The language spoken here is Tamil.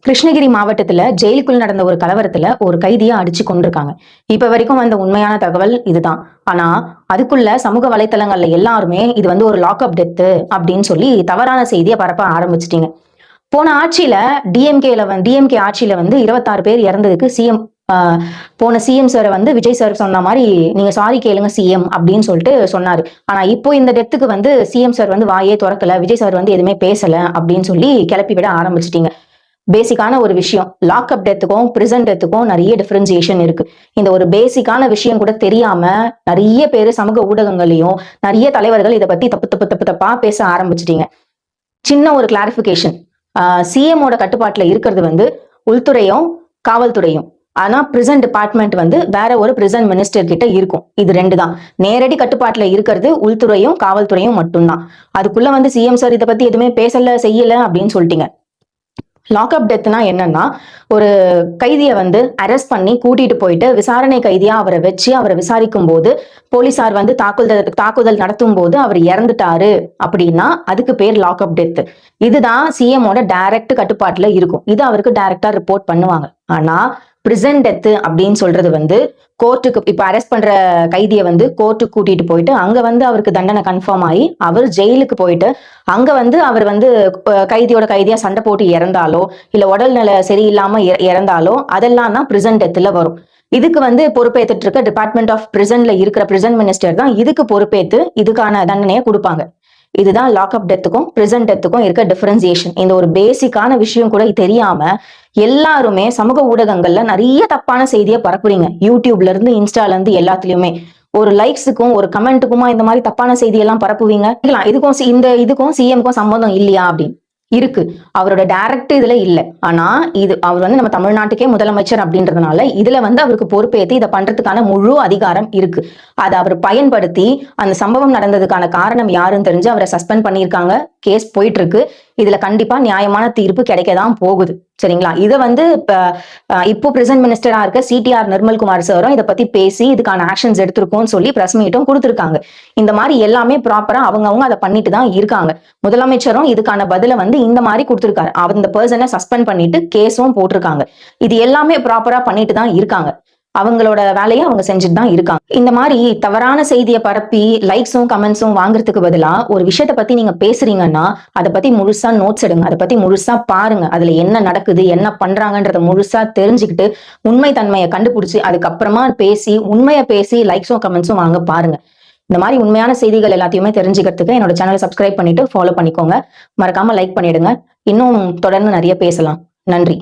கிருஷ்ணகிரி மாவட்டத்துல ஜெயிலுக்குள் நடந்த ஒரு கலவரத்துல ஒரு கைதியை அடிச்சு கொண்டிருக்காங்க. இப்ப வரைக்கும் வந்த உண்மையான தகவல் இதுதான். ஆனா அதுக்குள்ள சமூக வலைத்தளங்கள்ல எல்லாருமே இது ஒரு லாக்அப் டெத்து அப்படின்னு சொல்லி தவறான செய்தியை பரப்ப ஆரம்பிச்சிட்டீங்க. போன ஆட்சியில டிஎம்கே ஆட்சியில 26 பேர் இறந்ததுக்கு சிஎம் போன சிஎம் சார் விஜய் சார் சொன்ன மாதிரி நீங்க சாரி கேளுங்க சிஎம் அப்படின்னு சொல்லிட்டு சொன்னாரு. ஆனா இப்போ இந்த டெத்துக்கு சிஎம் சார் வாயே திறக்கல, விஜய் சார் எதுவுமே பேசல அப்படின்னு சொல்லி கிளப்பி விட ஆரம்பிச்சிட்டீங்க. பேசிக்கான ஒரு விஷயம், லாக்அப் டெத்துக்கும் பிரிசன் டெத்துக்கும் நிறைய டிஃபரன்சியேஷன் இருக்கு. இந்த ஒரு பேசிக்கான விஷயம் கூட தெரியாம நிறைய பேர் சமூக ஊடகங்களையும் நிறைய தலைவர்கள் இதை பத்தி தப்பு தப்பு தப்பு தப்பா பேச ஆரம்பிச்சிட்டீங்க. சின்ன ஒரு கிளாரிபிகேஷன், சிஎமோட கட்டுப்பாட்டுல இருக்கிறது உள்துறையும் காவல்துறையும். ஆனா பிரிசன் டிபார்ட்மெண்ட் வேற ஒரு பிரிசன் மினிஸ்டர் கிட்ட இருக்கும். இது ரெண்டு தான். நேரடி கட்டுப்பாட்டுல இருக்கிறது உள்துறையும் காவல்துறையும் மட்டும்தான். அதுக்குள்ள சிஎம் சார் இதை பத்தி எதுவுமே பேசல செய்யல அப்படின்னு சொல்லிட்டீங்க. லாக்அப் டெத்னா என்னன்னா, ஒரு கைதியை அரெஸ்ட் பண்ணி கூட்டிட்டு போயிட்டு விசாரணை கைதியா அவரை வச்சு அவரை விசாரிக்கும் போது போலீசார் தாக்குதல் நடத்தும் போது அவர் இறந்துட்டாரு அப்படின்னா அதுக்கு பேர் லாக்அப் டெத். இதுதான் சிஎமோட டைரக்ட் கட்டுப்பாட்டுல இருக்கும். இது அவருக்கு டைரக்டா ரிப்போர்ட் பண்ணுவாங்க. ஆனா பிரிசன் டெத் அப்படின்னு சொல்றது கோர்ட்டுக்கு, இப்ப அரெஸ்ட் பண்ற கைதியை கோர்ட்டுக்கு கூட்டிட்டு போயிட்டு அங்க அவருக்கு தண்டனை கன்ஃபார்ம் ஆகி அவர் ஜெயிலுக்கு போயிட்டு அங்க அவர் கைதியோட கைதியா சண்டை போட்டு இறந்தாலோ இல்ல உடல்நிலை சரியில்லாம இறந்தாலோ அதெல்லாம் தான் பிரிசன் டெத்ல வரும். இதுக்கு பொறுப்பேற்றுட்டு இருக்க டிபார்ட்மெண்ட் ஆஃப் பிரிசன்ல இருக்கிற பிரிசன் மினிஸ்டர் தான் இதுக்கு பொறுப்பேற்று இதுக்கான தண்டனையை கொடுப்பாங்க. இதுதான் லாக்அப் டெத்துக்கும் பிரிசன் டெத்துக்கும் இருக்க டிஃபரன்சியேஷன். இந்த ஒரு பேசிக்கான விஷயம் கூட தெரியாம எல்லாருமே சமூக ஊடகங்கள்ல நிறைய தப்பான செய்தியை பரப்புறீங்க. யூடியூப்ல இருந்து இன்ஸ்டால இருந்து எல்லாத்துலயுமே ஒரு லைக்ஸுக்கும் ஒரு கமெண்ட்டுக்குமா இந்த மாதிரி தப்பான செய்தி எல்லாம் பரப்புவீங்க. இதுக்கும் சிஎம்க்கும் சம்பந்தம் இல்லையா அப்படின்னு இருக்கு. அவரோட டைரக்ட் இதுல இல்ல. ஆனா இது அவர் நம்ம தமிழ்நாட்டுக்கே முதலமைச்சர் அப்படின்றதுனால இதுல அவருக்கு பொறுப்பேற்று இதை பண்றதுக்கான முழு அதிகாரம் இருக்கு. அதை அவர் பயன்படுத்தி அந்த சம்பவம் நடந்ததுக்கான காரணம் யாருன்னு தெரிஞ்சு அவரை சஸ்பெண்ட் பண்ணியிருக்காங்க. கேஸ் போயிட்டு இருக்கு. இதுல கண்டிப்பா நியாயமான தீர்ப்பு கிடைக்கதான் போகுது. சரிங்களா? இதை இப்போ பிரசன்ட் மினிஸ்டரா இருக்க சிடிஆர் நிர்மல்குமார் சாரும் இதை பத்தி பேசி இதுக்கான ஆக்ஷன்ஸ் எடுத்திருக்கோம்னு சொல்லி பிரஸ் மீட்டும் கொடுத்திருக்காங்க. இந்த மாதிரி எல்லாமே ப்ராப்பரா அவங்க அதை பண்ணிட்டு தான் இருக்காங்க. முதலமைச்சரும் இதுக்கான பதில இந்த மாதிரி கொடுத்திருக்காரு. அந்த பர்சனை சஸ்பெண்ட் பண்ணிட்டு கேஸும் போட்டிருக்காங்க. இது எல்லாமே ப்ராப்பரா பண்ணிட்டு தான் இருக்காங்க. அவங்களோட வேலையை அவங்க செஞ்சுட்டு தான் இருக்காங்க. இந்த மாதிரி தவறான செய்தியை பரப்பி லைக்ஸும் கமெண்ட்ஸும் வாங்குறதுக்கு பதிலா ஒரு விஷயத்த பத்தி நீங்க பேசுறீங்கன்னா அதை பத்தி முழுசா நோட்ஸ் எடுங்க, அதை பத்தி முழுசா பாருங்க, அதுல என்ன நடக்குது என்ன பண்றாங்கன்றத முழுசா தெரிஞ்சுக்கிட்டு உண்மை தன்மையை கண்டுபிடிச்சு அதுக்கப்புறமா உண்மையை பேசி லைக்ஸும் கமெண்ட்ஸும் வாங்க பாருங்க. இந்த மாதிரி உண்மையான செய்திகள் எல்லாத்தையுமே தெரிஞ்சுக்கிறதுக்கு என்னோட சேனலை சப்ஸ்கிரைப் பண்ணிட்டு ஃபாலோ பண்ணிக்கோங்க. மறக்காம லைக் பண்ணிடுங்க. இன்னும் தொடர்ந்து நிறைய பேசலாம். நன்றி.